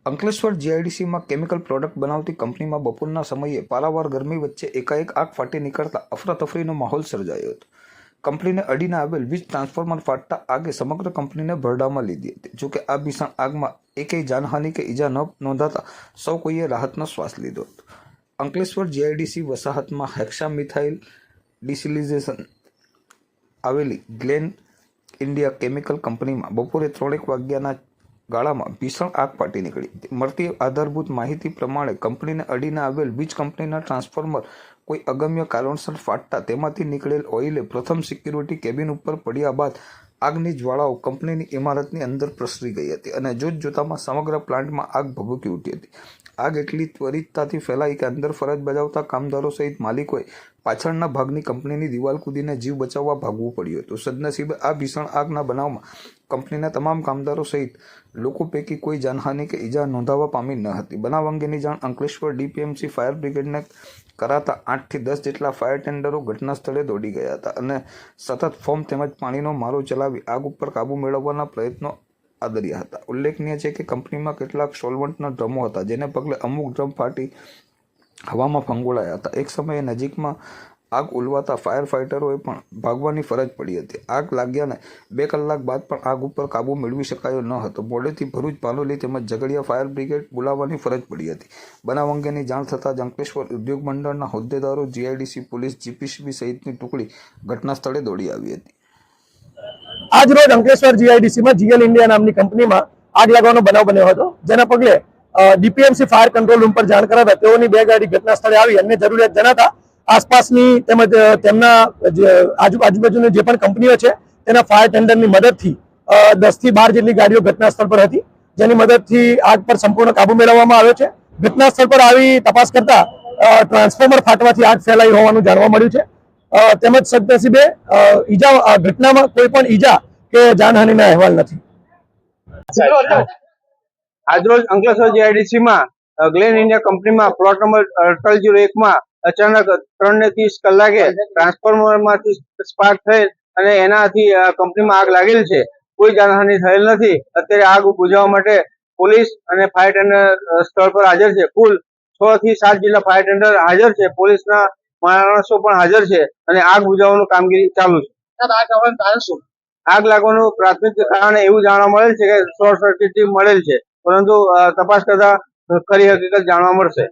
Ankleshwar જીઆઈડીસીમાં chemical product બનાવતી કંપનીમાં બપોરના સમયે પારાવાર ગરમી વચ્ચે એકાએક આગ ફાટી નીકળતા અફરાતફરીનો માહોલ સર્જાયો હતો. કંપનીને અડીને આવેલ વીજ ટ્રાન્સફોર્મર ફાટતા આગે સમગ્ર કંપનીને ભરડામાં લીધી હતી. જોકે આ ભીષણ આગમાં એકેય જાનહાનિ કે ઈજા ન નોંધાતા સૌ કોઈએ રાહતનો શ્વાસ લીધો હતો. અંકલેશ્વર જીઆઈડીસી વસાહતમાં હેક્સામિથાઇલ ડિસિલિઝેશન આવેલી ગ્લેન ઇન્ડિયા કેમિકલ કંપનીમાં બપોરે 3:01 વાગ્યાના ગાળામાં ભીષણ આગ ફાટી નીકળી હતી. મળતી આધારભૂત માહિતી પ્રમાણે કંપનીને અડીને આવેલ વીજ કંપનીના ટ્રાન્સફોર્મર કોઈ અગમ્ય કારણસર ફાટતા તેમાંથી નીકળેલ ઓઇલે પ્રથમ સિક્યુરિટી કેબિન ઉપર પડ્યા બાદ આગની જ્વાળાઓ કંપનીની ઇમારતની અંદર પ્રસરી ગઈ હતી અને જોતજોતામાં સમગ્ર પ્લાન્ટમાં આગ ભભૂકી ઉઠી હતી. આગ એટલી ત્વરિતતાથી ફેલાઈ કે અંદર ફરજ બજાવતા કામદારો સહિત માલિકોએ પાછળના ભાગની કંપનીની દિવાલ કૂદીને જીવ બચાવવા ભાગવું પડ્યું હતું. સદનસીબે આ ભીષણ આગના બનાવમાં કંપનીના તમામ કામદારો સહિત લોકો પૈકી કોઈ જાનહાનિ કે ઈજા નોંધાવા પામી ન હતી. બનાવ અંગેની જાણ અંકલેશ્વર ડીપીએમસી ફાયર બ્રિગેડને કરાતા 8 થી 10 જેટલા ફાયર ટેન્ડરો ઘટના સ્થળે દોડી ગયા હતા અને સતત ફોર્મ તેમજ પાણીનો મારો ચલાવી આગ ઉપર કાબૂ મેળવવાના પ્રયત્નો આદર્યા હતા. ઉલ્લેખનીય છે કે કંપનીમાં કેટલાક સોલ્વન્ટના ડ્રમો હતા, જેને પગલે અમુક ડ્રમ ફાટી હવામાં ફંગોળાયા હતા. એક સમયે નજીકમાં આગ ઉલવાતા ફાયર ફાઇટરોએ પણ ભાગવાની ફરજ પડી હતી. આગ લાગ્યાને 2 કલાક બાદ પણ આગ ઉપર કાબૂ મેળવી શકાયો ન હતો. મોડેથી ભરૂચ, પાનોલી તેમજ ઝઘડિયા ફાયર બ્રિગેડ બોલાવવાની ફરજ પડી હતી. બનાવ અંગેની જાણ થતાં જ અંકલેશ્વર ઉદ્યોગ મંડળના હોદ્દેદારો, જીઆઈડીસી પોલીસ, જીપીસીબી સહિતની ટુકડી ઘટના સ્થળે દોડી આવી હતી. આજ રોજ અંકલેશ્વર જીઆઈડીસીમાં જીએલ ઇન્ડિયા નામની કંપનીમાં આગ લાગવાનો બનાવ બન્યો હતો, જેના પગલે ડીપીએમસી ફાયર કંટ્રોલ રૂમ પર જાણ કરાતા તેઓની 2 ગાડી ઘટના સ્થળે આવી અને જરૂરિયાત જણાતા આસપાસની તેમજ તેમના આજુબાજુની જે પણ કંપનીઓ છે તેના ફાયર ટેન્ડરની મદદથી 10 થી 12 જેટલી ગાડીઓ ઘટના સ્થળ પર હતી, જેની મદદથી આગ પર સંપૂર્ણ કાબુ મેળવવામાં આવ્યો છે. ઘટના સ્થળ પર આવી તપાસ કરતા ટ્રાન્સફોર્મર ફાટવાથી આગ ફેલાઈ હોવાનું જાણવા મળ્યું છે. તેમજ સદનસીબે ઘટનામાં કોઈ પણ ઈજા કે જાનહાનિના અહેવાલ નથી. આજરોજ અંકલેશ્વર જીઆઈડીસીમાં ગ્લેન ઇન્ડિયા કંપનીમાં પ્લોટ નંબર 4801 માં અચાનક 3:30 કલાકે ટ્રાન્સફોર્મરમાંથી સ્પાર્ક થયેલ અને એનાથી કંપનીમાં આગ લાગેલ છે. કોઈ જાનહાનિ થયેલ નથી. અત્યારે આગ બુઝાવવા માટે પોલીસ અને ફાયર ટેન્ડર સ્થળ પર હાજર છે. કુલ 6 થી 7 જેટલા ફાયર ટેન્ડર હાજર છે. પોલીસના માણસો પણ હાજર છે અને આગ બુઝાવવાનું કામગીરી ચાલુ છે. આગ લાગવાનું પ્રાથમિક કારણ એવું જાણવા મળેલ છે કે શોર્ટ સર્કિટથી મળેલ છે, પરંતુ તપાસ કરતા ખરી હકીકત જાણવા મળશે.